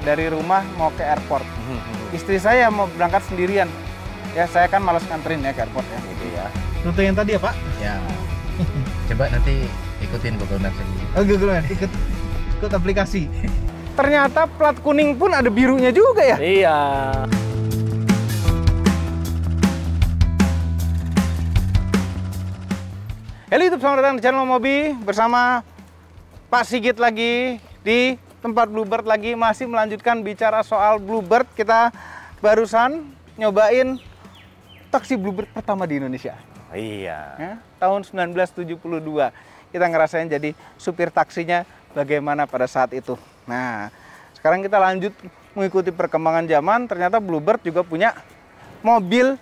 dari rumah mau ke airport. Istri saya mau berangkat sendirian. Ya, saya kan malas nganterin ya ke airport ya. Gitu ya. Rute yang tadi ya, Pak? Ya. Coba nanti ikutin Google Maps ini. Oh, Google Maps, ikut aplikasi. Ternyata plat kuning pun ada birunya juga ya? Iya. Halo YouTube, selamat datang di channel Mobi bersama Pak Sigit lagi di tempat Bluebird lagi, masih melanjutkan bicara soal Bluebird. Kita barusan nyobain taksi Bluebird pertama di Indonesia. Iya. Ya, tahun 1972. Kita ngerasain jadi supir taksinya bagaimana pada saat itu. Nah, sekarang kita lanjut mengikuti perkembangan zaman. Ternyata Bluebird juga punya mobil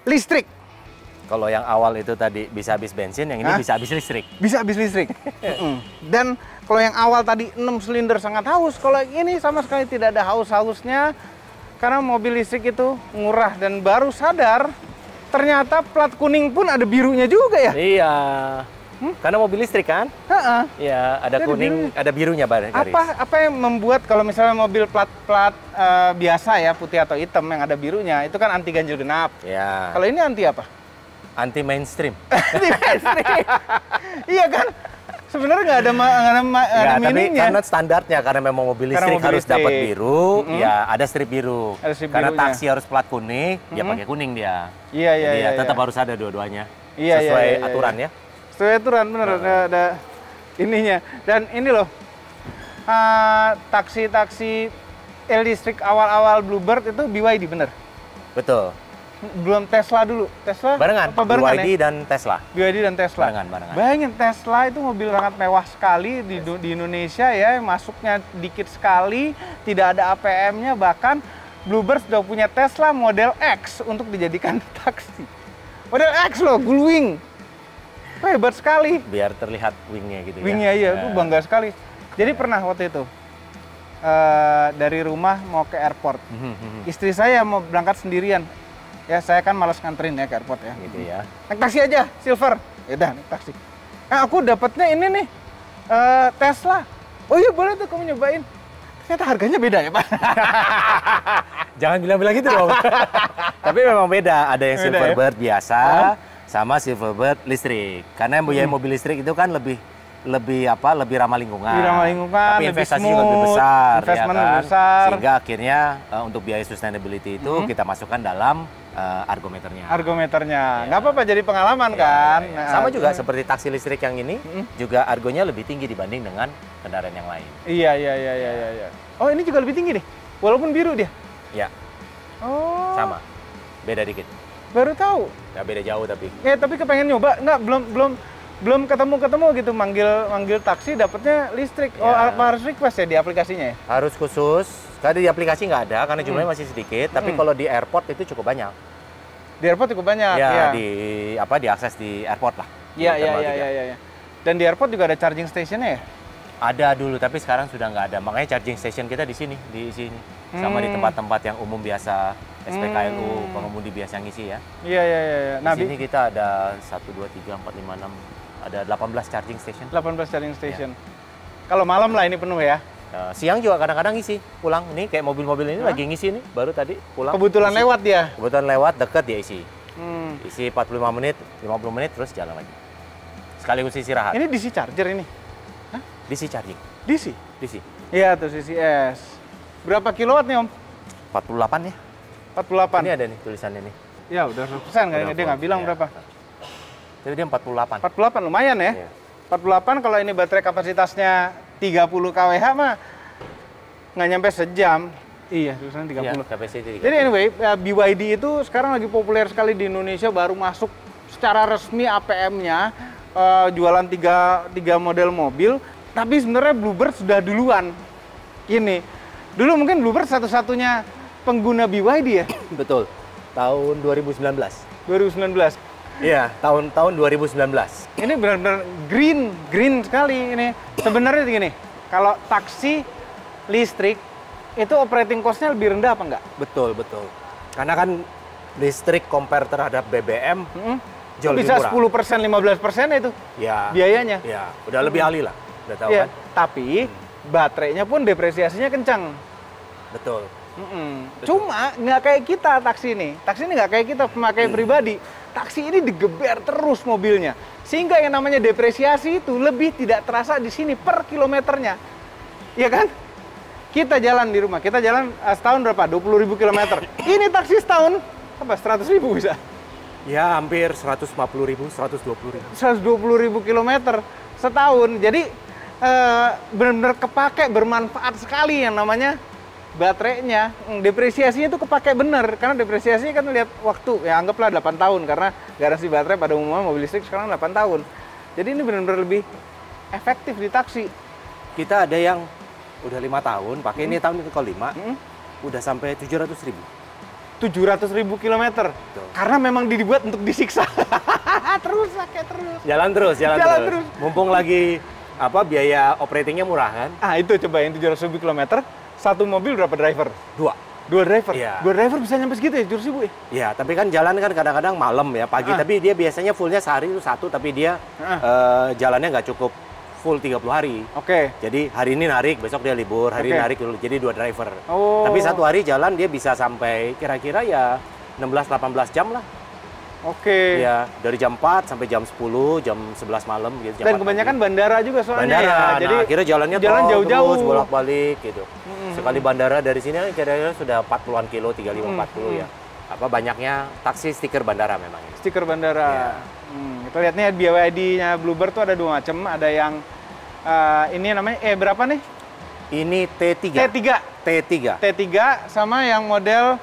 listrik. Kalau yang awal itu tadi bisa habis bensin, yang ini bisa habis listrik. Bisa habis listrik. Dan kalau yang awal tadi 6 silinder sangat haus, kalau ini sama sekali tidak ada haus-hausnya. Karena mobil listrik itu murah, dan baru sadar ternyata plat kuning pun ada birunya juga ya. Iya. Karena mobil listrik kan? Iya, ada Jadi kuning, birunya. ada birunya garis. Apa yang membuat kalau misalnya mobil plat biasa ya, putih atau hitam yang ada birunya, itu kan anti ganjil genap. Ya. Kalau ini anti apa? Anti mainstream. Anti mainstream. Iya kan? Sebenarnya nggak ada Tapi meaningnya. karena standarnya, karena memang mobil Karena listrik mobil harus dapat listrik. biru, ya ada strip biru. Ada strip Karena birunya. taksi harus plat kuning, ya pakai kuning dia. Iya, iya, Jadi iya. ya tetap harus ada dua-duanya. Iya, Sesuai iya, iya, aturan iya. ya. Sesuai aturan, bener. Ada ininya. Dan ini loh, taksi-taksi listrik awal-awal Bluebird itu BYD, bener? Betul. Belum Tesla dulu. Tesla? Barengan, Apa barengan BYD ya? dan Tesla. BYD dan Tesla. Barengan. Bayangin, Tesla itu mobil sangat mewah sekali di Indonesia ya, masuknya dikit sekali, tidak ada APM-nya, bahkan Bluebird sudah punya Tesla Model X untuk dijadikan taksi. Model X loh, gullwing. Hebat sekali. Biar terlihat wingnya gitu Wingnya ya. iya, gue bangga sekali. Jadi pernah waktu itu, dari rumah mau ke airport. Istri saya mau berangkat sendirian. Ya, saya kan malas nganterin ya ke airport ya. Gitu ya. Naik taksi aja, silver. Ya udah, naik taksi. Aku dapatnya ini nih, Tesla. Oh iya, boleh tuh kamu nyobain. Ternyata harganya beda ya, Pak. Jangan bilang-bilang gitu dong. Tapi memang beda. Ada yang Beda, Silverbird biasa sama Silverbird listrik. Karena yang mobil listrik itu kan lebih ramah lingkungan. Lebih ramah lingkungan, Tapi lebih investasinya smooth, lebih besar, investment ya kan? lebih besar. Sehingga akhirnya untuk biaya sustainability itu kita masukkan dalam argometernya. Argometernya. Nggak apa-apa, jadi pengalaman kan. Ya. Nah, Sama juga seperti taksi listrik yang ini, juga argonya lebih tinggi dibanding dengan kendaraan yang lain. Iya. Oh, ini juga lebih tinggi nih. Walaupun biru dia. Ya, Oh. sama. Beda dikit. Baru tahu. Nggak beda jauh tapi. Ya, tapi kepengen nyoba. Nggak, belum ketemu gitu, manggil taksi dapatnya listrik. Oh, Ya. apa harus request ya di aplikasinya ya? Harus khusus. Tadi di aplikasi nggak ada karena jumlahnya masih sedikit. Tapi kalau di airport itu cukup banyak. Di airport cukup banyak. Ya, Iya. diakses di airport lah. Iya. Di terminal 3. Dan di airport juga ada charging stationnya ya? Ada dulu, tapi sekarang sudah nggak ada. Makanya charging station kita di sini. Sama di tempat-tempat yang umum biasa, SPKLU, pengemudi biasa ngisi ya. Iya. Di sini kita ada 1, 2, 3, 4, 5, 6, ada 18 charging station. 18 charging station. Kalau malam lah ini penuh ya? Siang juga kadang-kadang ngisi, pulang. Ini kayak mobil-mobil ini lagi ngisi nih, baru tadi pulang. Kebetulan isi. lewat dia? Kebetulan lewat, deket dia isi. Hmm. Isi 45 menit, 50 menit, terus jalan lagi. Sekaligus istirahat. Ini DC charger ini? DC charging. DC? DC. Iya tuh, CCS. Berapa kilowatt nih Om? 48 ya. 48? Ini ada nih tulisannya nih. Ya udah 100% kayaknya, dia nggak bilang Iya. berapa. Tapi dia 48. 48 lumayan ya? Iya. 48 kalau ini baterai kapasitasnya 30 kWh mah nggak nyampe sejam. Iya, tulisannya 30. Iya, capacity 30. Jadi anyway, BYD itu sekarang lagi populer sekali di Indonesia, baru masuk secara resmi APM-nya, jualan tiga model mobil, tapi sebenarnya Bluebird sudah duluan. Ini, dulu mungkin Bluebird satu-satunya pengguna BYD ya? Betul. Tahun 2019. 2019. Iya, tahun 2019. Ini benar-benar green sekali ini. Sebenarnya gini, kalau taksi listrik, itu operating cost-nya lebih rendah apa enggak? Betul. Karena kan listrik compare terhadap BBM jauh lebih Bisa murah. 10%, 15% itu Ya. biayanya. Ya, udah lebih ahli lah. Udah tahu Iya, kan? tapi baterainya pun depresiasinya kencang. Betul. Cuma nggak kayak kita taksi ini nggak kayak kita pemakai pribadi. Taksi ini digeber terus mobilnya, sehingga yang namanya depresiasi itu lebih tidak terasa di sini per kilometernya, ya kan? Kita jalan di rumah, kita jalan setahun berapa? 20.000 kilometer. Ini taksi setahun apa? 100.000 bisa? Ya hampir 150.000, 120.000. 120.000 kilometer setahun. Jadi benar-benar kepake, bermanfaat sekali yang namanya baterainya. Depresiasinya itu kepake bener, karena depresiasinya kan lihat waktu, ya anggaplah 8 tahun, karena garansi baterai pada umumnya mobil listrik sekarang 8 tahun. Jadi ini benar-benar lebih efektif di taksi. Kita ada yang udah 5 tahun, pakai ini tahun ke-5, udah sampai 700.000. 700.000 kilometer. Karena memang dibuat untuk disiksa. Terus pakai terus. Jalan terus. Mumpung lagi biaya operatingnya murah kan? Itu coba yang 700.000 kilometer. Satu mobil berapa driver? Dua driver? Iya. Dua driver bisa nyampe segitu ya, 700.000 ya? Iya, tapi kan jalan kan kadang-kadang malam ya, pagi. Tapi dia biasanya fullnya sehari itu satu, tapi dia jalannya nggak cukup full 30 hari. Oke. Jadi hari ini narik, besok dia libur, hari ini narik, jadi 2 driver. Oh. Tapi satu hari jalan dia bisa sampai kira-kira ya 16-18 jam lah. Oke. Ya, dari jam 4 sampai jam 10, jam 11 malam gitu. Dan kebanyakan bandara juga soalnya bandara, ya. Jadi akhirnya jalannya jauh-jauh, terus bolak-balik gitu. Sekali bandara dari sini kira-kira sudah 40-an kilo, 35-40 ya. Banyaknya taksi stiker bandara memang. Stiker bandara. Kita lihat nih BYD-nya Bluebird tuh ada 2 macam. Ada yang ini namanya berapa nih? Ini T3. T3 sama yang model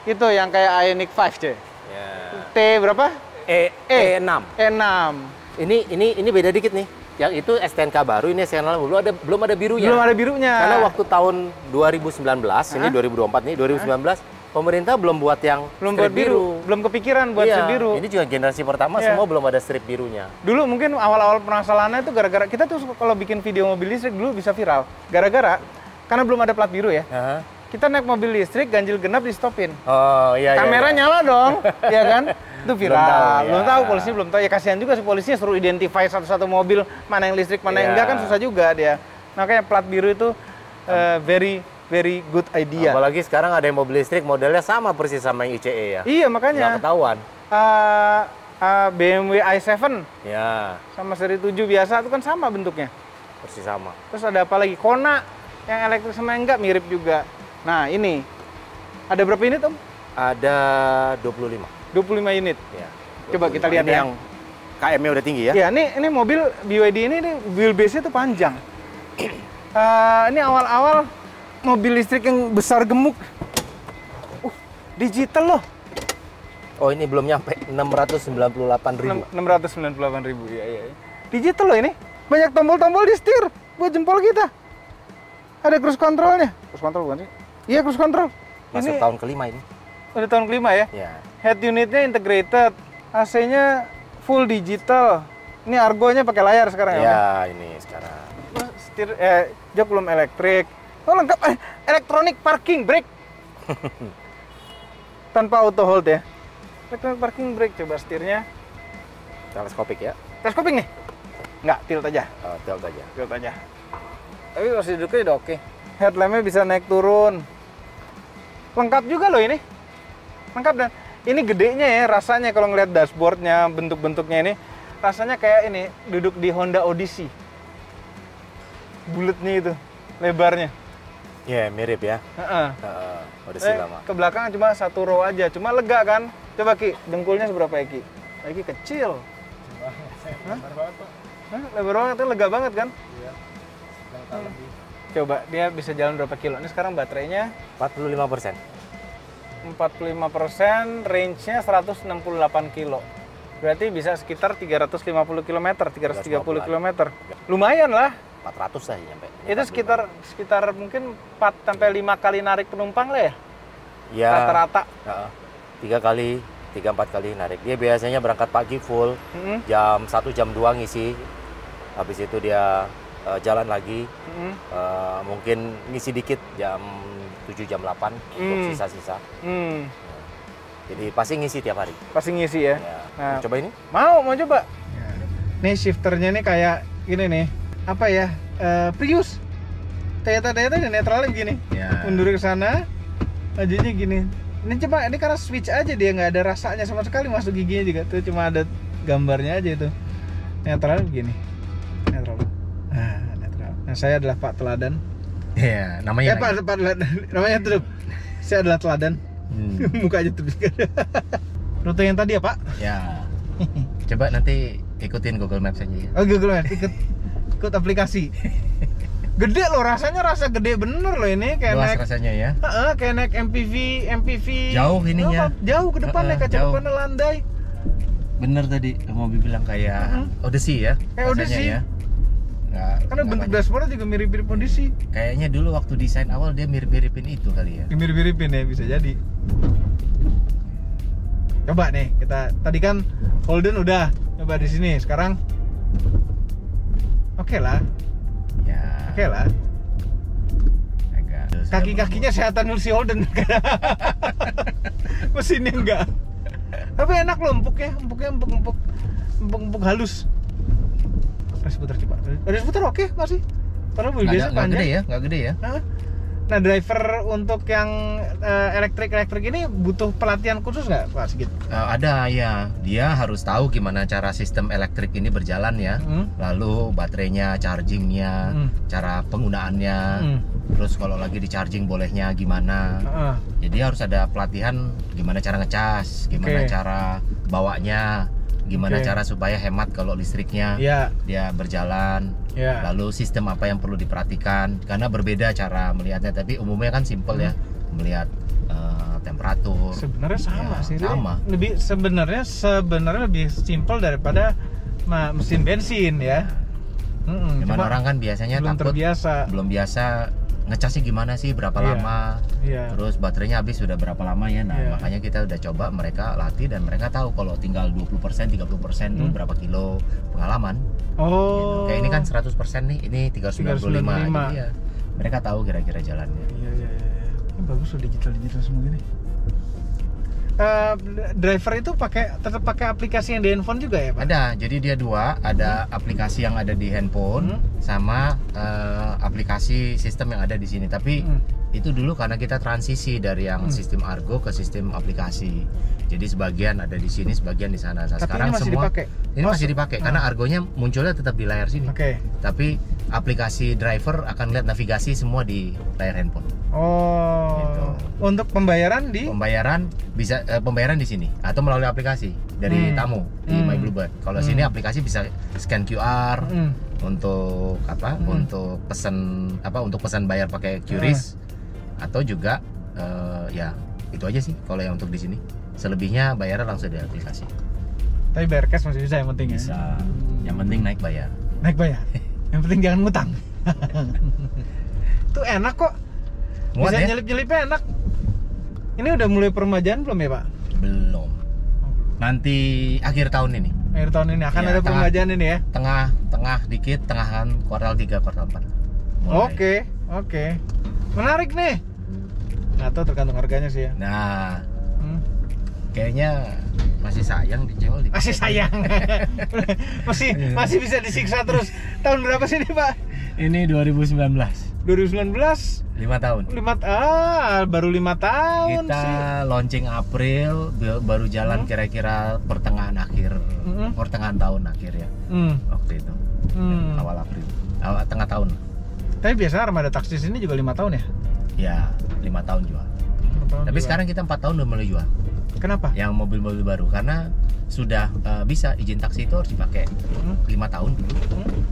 itu yang kayak Ioniq 5 cuy. T berapa? E6. Ini beda dikit nih. Yang itu STNK baru, ini STNK belum ada birunya. Belum ada birunya. Karena waktu tahun 2019, ini 2024 nih, 2019 pemerintah belum buat yang strip biru. Belum kepikiran buat strip biru. Ini juga generasi pertama semua belum ada strip birunya. Dulu mungkin awal-awal permasalahannya itu gara-gara kita tuh kalau bikin video mobil listrik dulu bisa viral. Gara-gara karena belum ada plat biru ya. Kita naik mobil listrik, ganjil genap di stopin. Oh iya. Kamera nyala dong, ya kan? Itu viral. Belum tahu, polisinya belum tahu. Ya kasihan juga sih polisinya suruh identify satu-satu mobil mana yang listrik, mana yang enggak kan susah juga dia. Makanya plat biru itu very good idea. Apalagi sekarang ada yang mobil listrik modelnya sama persis sama yang ICE ya. Iya makanya. Nggak ketahuan. BMW i7. Ya. Sama seri 7 biasa itu kan sama bentuknya. Persis sama. Terus ada apa lagi? Kona yang elektrik sama yang enggak mirip juga. Nah ini, ada berapa unit Om? Ada 25. 25 unit? Ya. Coba kita lihat yang KM-nya udah tinggi ya? Ya, ini mobil BYD ini wheelbase-nya tuh panjang. Ini awal-awal mobil listrik yang besar gemuk. Digital loh. Oh ini belum nyampe, 698.000. 698.000, iya. Digital loh ini. Banyak tombol-tombol di setir buat jempol kita. Ada cruise control-nya. Cruise control bukan sih? Iya, cruise control. Masuk ini tahun kelima ini. Udah tahun kelima ya? Iya. Head unitnya integrated, AC-nya full digital. Ini Argo-nya pakai layar sekarang ya? Iya, ini sekarang. Setir, jok belum elektrik. Oh lengkap, electronic parking brake. Tanpa auto hold ya? Electronic parking brake, coba setirnya. Teleskopik ya? Teleskopik nih? Nggak, tilt aja. Oh, tilt aja. Tilt aja. Tapi masih duduknya udah oke. Headlampnya bisa naik turun. Lengkap juga loh ini. Lengkap dan ini gedenya ya rasanya kalau ngeliat dashboardnya, bentuk-bentuknya ini. Rasanya kayak ini, duduk di Honda Odyssey. Buletnya itu, lebarnya. Iya, mirip ya. Odyssey lama. Ke belakang cuma 1 row aja, cuma lega kan. Coba Ki, dengkulnya seberapa ya Ki? Ki kecil. Lebar banget Pak. Lebar banget, itu lega banget kan? Iya. Coba dia bisa jalan berapa kilo? Ini sekarang baterainya 45%. 45%, range-nya 168 kilo. Berarti bisa sekitar 350 km, 330 km. Lumayan lah. 400 lah nyampe. Itu sekitar mungkin 4 sampai 5 kali narik penumpang lah ya? Ya. Rata-rata. 3-4 kali narik. Dia biasanya berangkat pagi full, jam 1, jam 2 ngisi. Habis itu dia jalan lagi, mungkin ngisi dikit jam 7, jam 8 untuk sisa-sisa. Jadi pasti ngisi tiap hari. Pasti ngisi ya? Nah, coba ini? Mau coba. Nih shifternya nih kayak gini nih, apa ya, Prius. Toyota ini netralnya begini. Ya. Mundur ke sana, majunya gini. Ini cuma ini karena switch aja, dia nggak ada rasanya sama sekali masuk giginya juga. Tuh cuma ada gambarnya aja itu. Netralnya begini. Netral. Netral. Nah, saya adalah Pak Teladan. Iya, namanya. Pak Teladan. Namanya tuh. Saya adalah Teladan. Muka aja tuh. Rute yang tadi ya, Pak? Ya. Coba nanti ikutin Google Maps aja ya. Oh, Google Maps, ikut aplikasi. Gede loh, rasanya rasa gede bener loh ini, kayak Luas naik rasanya ya. kayak naik MPV. Jauh ininya. Jauh ke depan, naik kaca depannya landai. Bener tadi mobil bilang kayak Odyssey ya. Kayak rasanya Odyssey. Ya. Karena bentuk dashboardnya juga mirip-mirip Odyssey. Kayaknya dulu waktu desain awal dia mirip-miripin itu kali ya. Mirip-miripin ya, bisa jadi. Coba nih, kita tadi kan Holden udah coba di sini, sekarang oke lah. Ya. Oke lah. Agak. Kaki-kakinya sehatan si Holden. Mesinnya enggak. Tapi enak loh empuknya empuk halus. Resputer coba. Resputer oke masih. Karena mobil biasa panjang. Nggak gede ya. Nah, driver untuk yang elektrik ini butuh pelatihan khusus nggak, Pak Sigit? Ada ya. Dia harus tahu gimana cara sistem elektrik ini berjalan ya. Lalu baterainya, chargingnya, cara penggunaannya. Terus kalau lagi di charging bolehnya gimana. Jadi harus ada pelatihan gimana cara ngecas, gimana cara bawanya, gimana cara supaya hemat kalau listriknya dia berjalan. Lalu sistem apa yang perlu diperhatikan, karena berbeda cara melihatnya, tapi umumnya kan simple ya, melihat temperatur. Sebenarnya sama sih. Sama. Sebenarnya lebih simple daripada mesin bensin ya. Cuman orang kan biasanya belum biasa ngecasnya gimana sih, berapa lama, terus baterainya habis sudah berapa lama ya. Nah makanya kita udah coba mereka latih dan mereka tahu kalau tinggal 20%, 30% itu berapa kilo pengalaman. Gitu. Kayak ini kan 100% nih, ini 395. Jadi ya mereka tahu kira-kira jalannya. Iya. Ini bagus loh, digital semua gini. Driver itu tetap pakai aplikasi yang di handphone juga ya, Pak? Ada, jadi dia dua, ada aplikasi yang ada di handphone sama aplikasi sistem yang ada di sini. Tapi itu dulu karena kita transisi dari yang sistem Argo ke sistem aplikasi. Jadi sebagian ada di sini, sebagian di sana. Nah, sekarang ini masih semua dipakai? Ini masih dipakai karena Argonya munculnya tetap di layar sini. Tapi aplikasi driver akan lihat navigasi semua di layar handphone. Gitu. Untuk pembayaran bisa pembayaran di sini atau melalui aplikasi dari tamu di My Bluebird. Kalau sini aplikasi bisa scan QR untuk apa? Untuk pesan bayar pakai QRIS atau juga ya itu aja sih kalau yang untuk di sini. Selebihnya bayarnya langsung di aplikasi. Tapi bayar cash masih bisa, yang penting bisa. Yang penting naik bayar. Yang penting jangan ngutang. Itu enak kok. Bisa nyelip-nyelipnya enak. Ini udah mulai peremajaan belum ya, Pak? Belum. Nanti akhir tahun ini. Akhir tahun ini akan ada peremajaan ini ya? Tengah dikit, tengahan kuartal 3, kuartal 4. Oke. Menarik nih. Atau tergantung harganya sih ya. Nah, kayaknya masih sayang dijual. Masih sayang. masih bisa disiksa terus. Tahun berapa sih ini, Pak? Ini 2019. 2019? 5 tahun. Baru 5 tahun kita sih. Launching April, baru jalan kira-kira pertengahan tahun akhir ya. Waktu itu. Awal April. Tengah tahun. Tapi biasanya armada taksis ini juga 5 tahun ya? Ya, 5 tahun jual. Tapi sekarang kita 4 tahun udah mulai jual. Kenapa? Yang mobil-mobil baru, karena sudah bisa izin taksi itu harus dipakai 5 tahun dulu.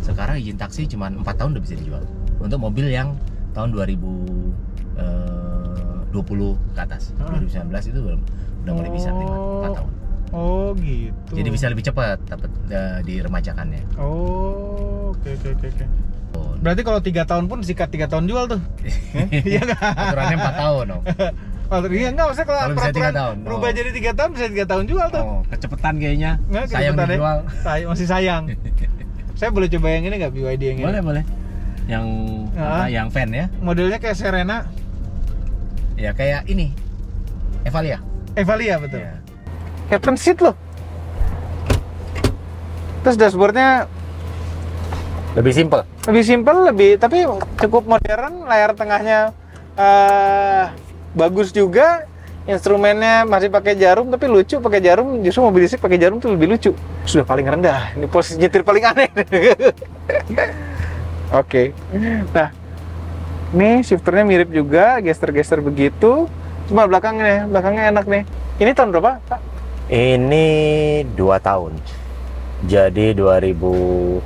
Sekarang izin taksi cuma 4 tahun udah bisa dijual. Untuk mobil yang tahun 2020 ke atas. 2019 itu udah mulai bisa 4 tahun. Oh gitu. Jadi bisa lebih cepat dapat diremajakannya. Oke. Berarti kalau 3 tahun pun sikat 3 tahun jual tuh. Iya enggak? Aturannya 4 tahun, Om. Iya enggak, maksudnya kalau bisa 3 tahun. Berubah jadi 3 tahun bisa 3 tahun jual tuh. Kecepetan kayaknya. Sayang dijual. Masih sayang. Saya boleh coba yang ini enggak, BYD yang ini? Boleh. Yang yang van ya? Modelnya kayak Serena. Ya kayak ini. Evalia betul. Ya. Captain seat loh. Terus dashboardnya Lebih simpel. Lebih simpel, tapi cukup modern. Layar tengahnya bagus juga. Instrumennya masih pakai jarum, tapi lucu pakai jarum. Justru mobil listrik pakai jarum tuh lebih lucu. Sudah paling rendah. Ini posisi nyetir paling aneh. Oke. Nah, ini shifternya mirip juga, gestur-gestur begitu. Cuma belakangnya enak nih. Ini tahun berapa, Pak? Ini 2 tahun. Jadi 2000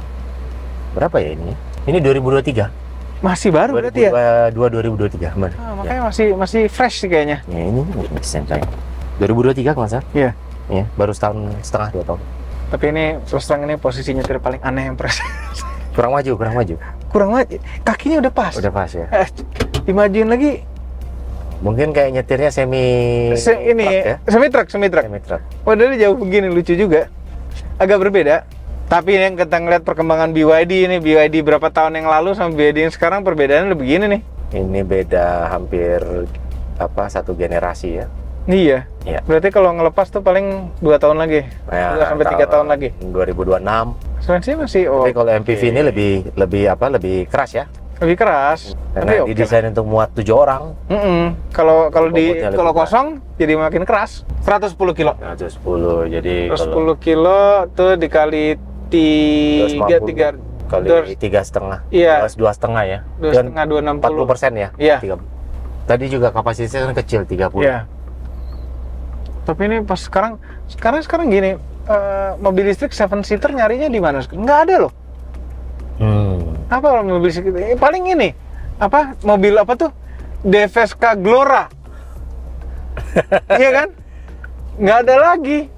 berapa ya ini? Ini 2023. Masih baru berarti ya? 2023. Makanya masih fresh sih kayaknya. Ya, ini desain 2023 kalau nggak salah. Iya. Ya, baru setahun setengah 2 tahun. Tapi ini terus terang ini posisi nyetir paling aneh yang pres. Kurang maju. Kurang maju. Kakinya udah pas. Udah pas ya. Dimajuin lagi. Mungkin kayak nyetirnya semi truck. Padahal jauh begini, lucu juga. Agak berbeda. Tapi yang kita ngeliat perkembangan BYD ini, BYD berapa tahun yang lalu sama BYD yang sekarang perbedaannya udah begini nih. Ini beda hampir satu generasi ya. Iya. Ya. Berarti kalau ngelepas tuh paling 2 tahun lagi. Ya, 2 sampai 3 tahun lagi. 2026. Suspensinya masih Tapi kalau MPV ini lebih keras ya. Lebih keras. Karena didesain untuk muat 7 orang. Kalau kosong jadi makin keras. 110 kilo. 110. Jadi 110 kilo tuh dikali 3 kali 3,5. Iya. 2,5 ya. 2,5, 260. 40% ya. Iya. Tadi juga kapasitasnya kan kecil 30. Iya. Tapi ini pas sekarang gini, mobil listrik 7-seater nyarinya di mana? Nggak ada loh. Apa mobil listrik? Paling ini mobil tuh? Deveska Glora. Iya kan? Nggak ada lagi.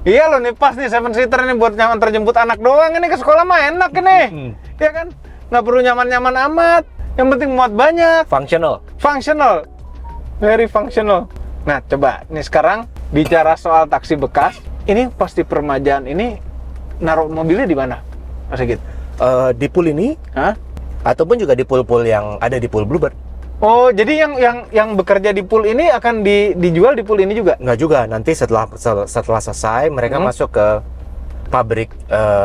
Iya loh nih, pas nih 7-seater ini buat antar jemput anak doang, ini ke sekolah mah enak ini. Iya kan? Nggak perlu nyaman-nyaman amat. Yang penting muat banyak. Functional. Very functional. Nah, coba nih sekarang bicara soal taksi bekas. Ini pas di permajaan ini naruh mobilnya di mana, Mas Sigit? Di pool ini, ataupun juga di pool-pool yang ada di pool Bluebird. Oh, jadi yang bekerja di pool ini akan dijual di pool ini juga? Nggak juga, nanti setelah selesai mereka masuk ke pabrik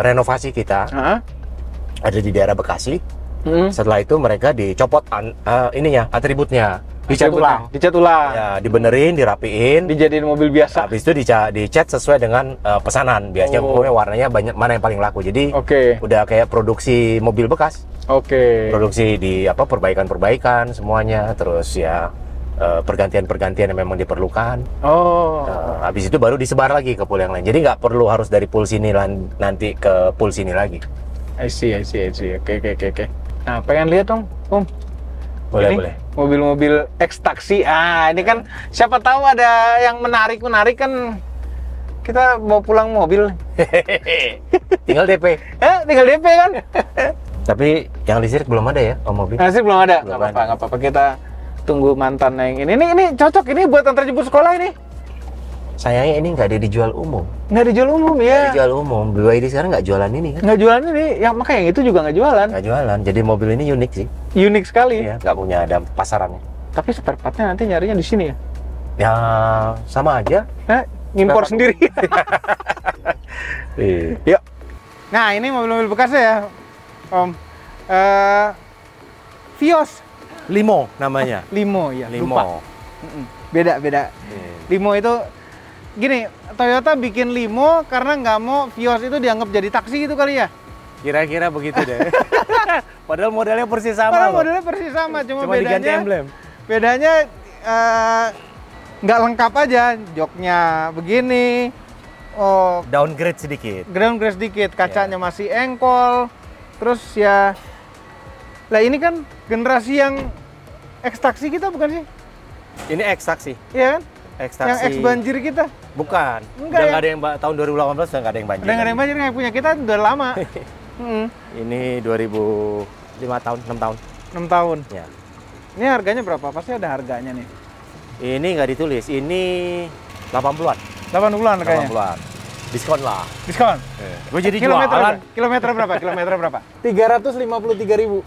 renovasi kita, ada di daerah Bekasi. Setelah itu mereka dicopot atributnya, dicat ulang, ya, dibenerin, dirapiin, dijadiin mobil biasa. Habis itu dicat sesuai dengan pesanan. Biasanya pokoknya warnanya mana yang paling laku. Jadi udah kayak produksi mobil bekas. Produksi di perbaikan semuanya, terus ya pergantian-pergantian yang memang diperlukan. Habis itu baru disebar lagi ke pool yang lain. Jadi nggak perlu harus dari pool sini nanti ke pool sini lagi. I see. Oke. Nah, pengen lihat dong, Om. Boleh. Mobil-mobil X-Taxi. Ini kan siapa tahu ada yang menarik kan. Kita mau pulang mobil. Tinggal DP. Tinggal DP kan? Tapi yang listrik belum ada ya, Om mobil? Listrik belum ada. Nggak apa-apa. Kita tunggu mantan yang ini. Ini cocok ini buat antar jemput sekolah ini. Sayangnya ini nggak ada dijual umum. Nggak dijual umum ya? Nggak dijual umum. BYD sekarang nggak jualan ini kan? Nggak jualan ini. Makanya yang itu juga nggak jualan. Nggak jualan. Jadi mobil ini unik sih. Unik sekali. Iya, nggak punya ada pasarannya. Tapi spare part-nya nanti nyarinya di sini ya? Ya, sama aja. Ngimpor sendiri. Yuk. Nah, ini mobil-mobil bekasnya ya, Om. Vios. Limo namanya. Limo ya. Limo. Lupa. Beda. Limo itu gini, Toyota bikin Limo karena nggak mau Vios itu dianggap jadi taksi gitu kali ya? Kira-kira begitu deh. Padahal modelnya persis sama. Cuma diganti emblem. Bedanya nggak lengkap aja, joknya begini. Downgrade sedikit. Kacanya masih engkol. Terus ya, lah ini kan generasi yang X-Taxi kita bukan sih? Ini X-Taxi. Iya kan? X-Taxi. Yang X banjir kita? Bukan. Enggak udah ya? Nggak ada yang tahun 2018 udah nggak ada yang banjir. Udah nggak ada yang banjir, yang punya kita udah lama. Ini 2005 tahun, 6 tahun. 6 tahun? Ya. Ini harganya berapa? Pasti ada harganya nih. Ini nggak ditulis, ini 80-an. 80-an kayaknya? 80-an. Diskon lah. Diskon? Gue jadi jualan. Kilometer berapa? 353.000.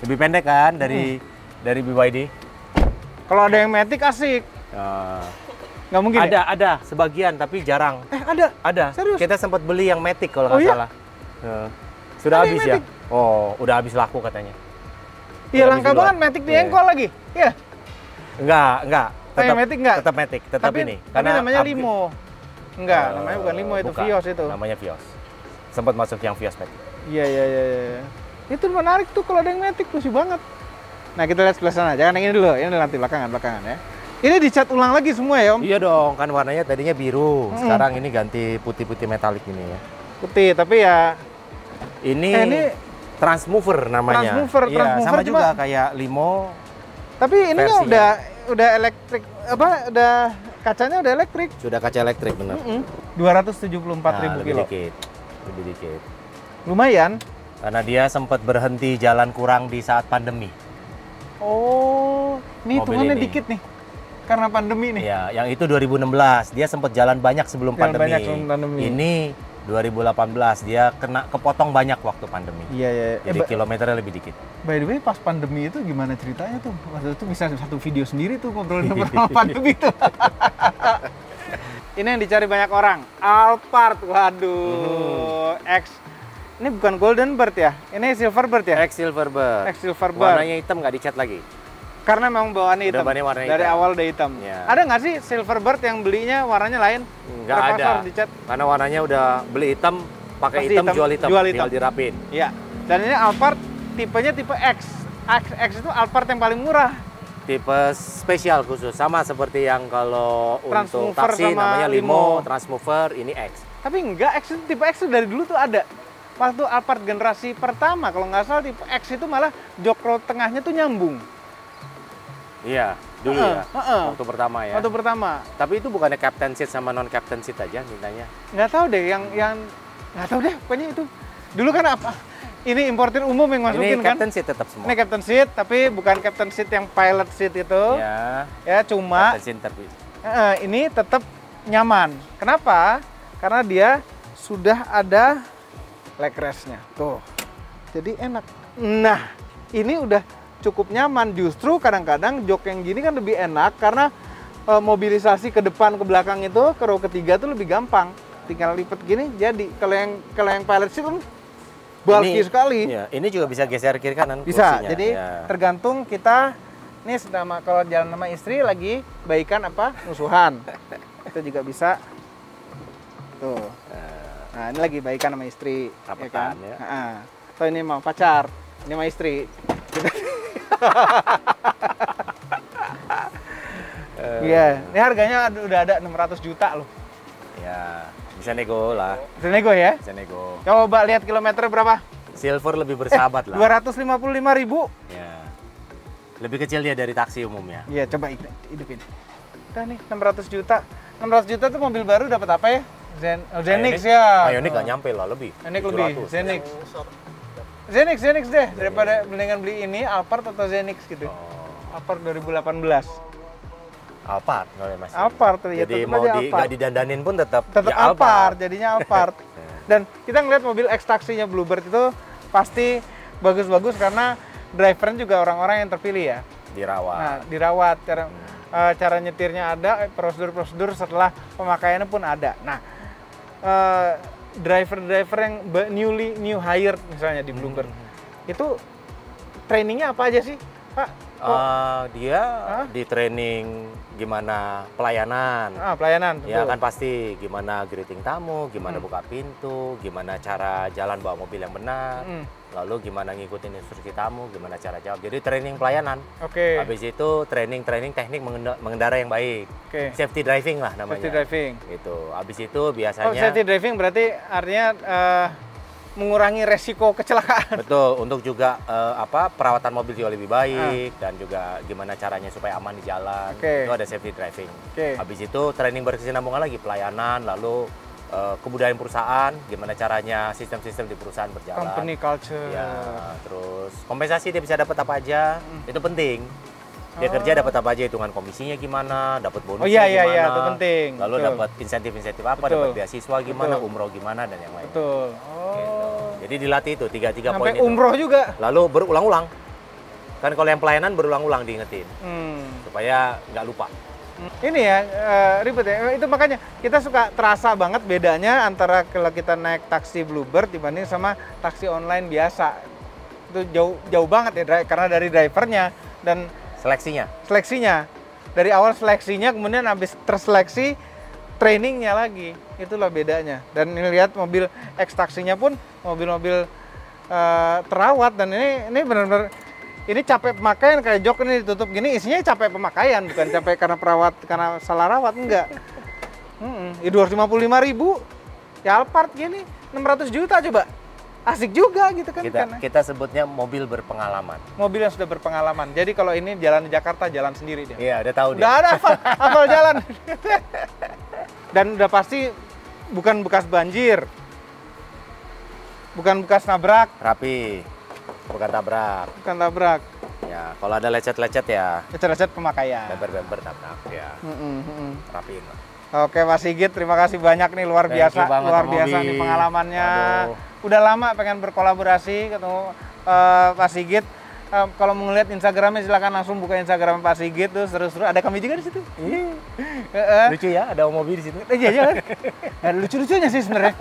Lebih pendek kan dari BYD. Kalau ada yang Matic asik. Nggak mungkin ada sebagian tapi jarang. Ada? Ada. Serius? Kita sempat beli yang Matic kalau nggak salah. Sudah ada habis ya? Oh, udah habis laku katanya. Iya, Udah langka habis banget duluan. Matic di Engkol lagi. Iya. Enggak. Kayak Matic enggak? Tetap Matic, tetap Tapi, ini. tapi namanya upgrade- Limo. Enggak, namanya bukan Limo, itu bukan. Vios itu. Namanya Vios. Sempat masuk yang Vios Matic. Iya. Itu menarik tuh kalau ada yang Matic, lucu banget. Nah, kita lihat sebelah sana. Jangan yang ini dulu, ini nanti belakangan ya. Ini dicat ulang lagi semua ya, Om? Iya dong, kan warnanya tadinya biru. Sekarang ini ganti putih-putih metalik ini ya. Putih, tapi ya Ini Transmover namanya. Transmover, Iya, Transmover sama cuma- juga kayak Limo. tapi ininya Versinya. udah elektrik, udah kacanya udah elektrik. Sudah kaca elektrik bener. 274.000 lebih kilo. Lebih dikit. Lumayan. Karena dia sempat berhenti jalan kurang di saat pandemi. Oh, ini Mobil hitungannya ini. dikit nih. Karena pandemi nih. Ya, yang itu 2016. Dia sempat jalan banyak sebelum Jalan pandemi. banyak sebelum pandemi. Ini 2018 dia kena kepotong banyak waktu pandemi. Iya. Jadi kilometernya lebih dikit. By the way, pas pandemi itu gimana ceritanya tuh? Waktu itu bisa satu video sendiri tuh ngobrolin tentang pandemi itu. Ini yang dicari banyak orang. Alphard, waduh. X. Ini bukan Golden Bird ya? Ini Silver Bird ya? X Silverbird. X Silver Bird. Warnanya hitam nggak dicat lagi. Karena memang bawaannya hitam. Warnanya Dari hitam. awal udah hitam. Ya. Ada nggak sih Silver Bird yang belinya warnanya lain? Nggak Terpaksa ada. harus dicat. Karena warnanya udah beli hitam, pakai Pasti hitam, hitam, jual hitam. jual hitam. Tinggal dirapin. Iya. Dan ini Alphard tipenya tipe X. X itu Alphard yang paling murah. Tipe spesial khusus, sama seperti yang kalau untuk Transmover taksi sama namanya Limo. Limo, Transmover, ini X. Tapi enggak, X itu tipe X itu dari dulu tuh ada. Waktu Alphard generasi pertama, kalau nggak salah tipe X itu malah jok roll tengahnya tuh nyambung. Iya, dulu Heeh, ya. heeh. Waktu pertama ya. Waktu pertama. Tapi itu bukannya captain seat sama non captain seat aja mintanya. Nggak tahu deh, yang nggak tahu deh, pokoknya itu. Dulu kan apa? Ini importir umum yang masukin Ini kan? captain seat tetap semua. Ini captain seat, tapi bukan captain seat yang pilot seat itu. Ya, Ya, cuma captain seat tapi ini tetap nyaman. Kenapa? Karena dia sudah ada leg rest-nya. Tuh. Jadi enak. Nah, ini udah cukup nyaman. Justru kadang-kadang jok yang gini kan lebih enak karena mobilisasi ke depan ke belakang itu ke row ketiga tuh lebih gampang. Tinggal lipat gini jadi. Kalau yang pilot seat kan bulky sekali. Ya, ini juga bisa geser kiri kanan Bisa. kursinya. Jadi Ya. tergantung kita ini sama kalau jalan sama istri lagi baikan apa musuhan. Itu juga bisa. Tuh. Nah, ini lagi baikan sama istri, Rapetan, kan? ya. Atau ini mau pacar, ini sama istri. Iya, ini harganya udah ada 600 juta loh. Ya, bisa nego lah, Bisa nego ya? bisa nego. Coba lihat kilometer berapa? Silver lebih bersahabat lah. 255.000. Ya. Lebih kecil dia dari taksi umumnya. Iya, coba hidupin. Udah nih 600 juta. 600 juta tuh mobil baru dapat apa ya? Zenix ya. Ioniq nggak nyampe lah, lebih. Ioniq lebih, 700. Zenix deh daripada mendingan beli ini Alphard atau Zenix gitu. Oh, Alphard 2018. Alphard kalau masih. Alphard ya, Jadi tetep mau aja nggak Alphard. didandanin pun tetap Tetap ya Alphard, jadinya Alphard. Dan kita ngeliat mobil X taksinya Bluebird itu pasti bagus-bagus karena drivernya juga orang-orang yang terpilih ya. Dirawat. Nah, dirawat, cara nyetirnya ada, prosedur-prosedur setelah pemakaiannya pun ada. Nah, driver-driver yang new hired misalnya di Bluebird, itu trainingnya apa aja sih, Pak? Dia di training gimana pelayanan. Pelayanan, Ya betul. kan pasti gimana greeting tamu, gimana buka pintu, gimana cara jalan bawa mobil yang benar, lalu gimana ngikutin instruksi tamu, gimana cara jawab. Jadi training pelayanan. Oke. Habis itu training teknik mengendara yang baik. Oke. Safety driving lah namanya. Safety driving. Gitu. Habis itu Oh, biasanya safety driving berarti artinya mengurangi resiko kecelakaan. betul untuk juga perawatan mobil juga lebih baik dan juga gimana caranya supaya aman di jalan. Oke. Itu ada safety driving. Oke. Habis itu training berkesinambungan lagi pelayanan, lalu kebudayaan perusahaan, gimana caranya sistem-sistem di perusahaan berjalan. Company culture. Ya, terus kompensasi dia bisa dapat apa aja, itu penting. Dia kerja dapat apa aja, hitungan komisinya gimana, dapat bonusnya Oh iya gimana. itu penting. Lalu Betul. dapat insentif-insentif apa, Betul. dapat beasiswa gimana, Betul. umroh gimana dan yang lain. Betul. Gitu. Oh. Jadi dilatih itu tiga poin Sampai itu. umroh juga. Lalu berulang-ulang. Kan kalau yang pelayanan berulang-ulang diingetin supaya nggak lupa. Ini ya ribet ya. Itu makanya kita suka terasa banget bedanya antara kalau kita naik taksi Bluebird dibanding sama taksi online biasa. Itu jauh banget ya, karena dari drivernya dan seleksinya. Dari awal seleksinya, kemudian habis terseleksi, trainingnya lagi. Itulah bedanya. Dan ini lihat mobil ekstaksinya pun mobil-mobil terawat, dan ini benar-benar ini capek pemakaian. Kayak jok ini ditutup gini, isinya capek pemakaian, bukan capek karena perawat, karena salah rawat, enggak. Ini 255.000 ya, Alphard gini 600 juta coba. Asik juga gitu kan. Kita sebutnya mobil berpengalaman. Mobil yang sudah berpengalaman. Jadi kalau ini jalan di Jakarta, jalan sendiri dia. Iya, udah tahu dia. Udah ada hafal jalan. Dan udah pasti bukan bekas banjir. Bukan bekas nabrak. Rapi. Bukan tabrak. Bukan tabrak. Ya, kalau ada lecet-lecet ya. Lecet-lecet pemakaian. Bemper tabrak ya. Rapiin. Oke, Pak Sigit, terima kasih banyak nih, luar biasa nih pengalamannya. Aduh. Udah lama pengen berkolaborasi ketemu Pak Sigit. Kalau mau ngeliat Instagramnya silakan langsung buka Instagram Pak Sigit tuh, seru-seru. Ada kami juga di situ. Lucu ya, ada mobil di situ. Iya. Ada lucu-lucunya sih sebenarnya.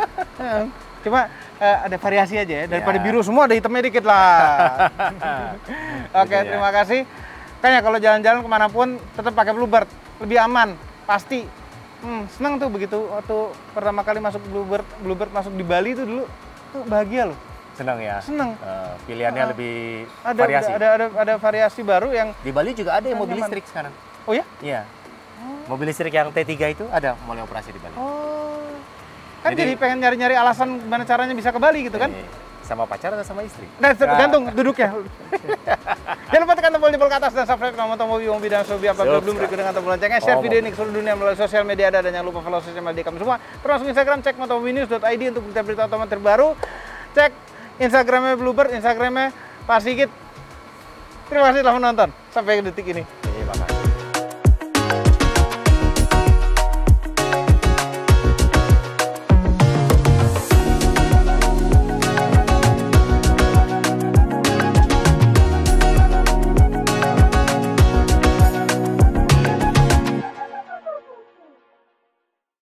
Cuma ada variasi aja ya. Daripada biru semua, ada hitamnya dikit lah. Oke, terima kasih. Kayaknya kalau jalan-jalan kemanapun tetap pakai Bluebird, lebih aman, pasti. Senang tuh begitu waktu pertama kali masuk Bluebird masuk di Bali itu dulu, tuh bahagia loh. Senang ya. Senang. Pilihannya lebih variasi. Ada variasi baru yang di Bali juga ada yang mobil listrik sekarang. Oh ya? Iya. Mobil listrik yang T3 itu ada mulai operasi di Bali. Kan jadi pengen nyari-nyari alasan gimana caranya bisa ke Bali gitu kan? Sama pacar atau sama istri? Nah, tergantung duduknya. Jangan lupa tekan tombol jempol ke atas dan subscribe channel Motomobi dan Sobi apabila belum berikut dengan tombol loncengnya. Share video ini ke seluruh dunia melalui sosial media dan jangan lupa follow sosial media kami semua. Termasuk Instagram, cek motomobinews.id untuk berita-berita otomotif terbaru. Cek Instagramnya Bluebird, Instagramnya Pak Sigit. Terima kasih telah menonton. Sampai detik ini.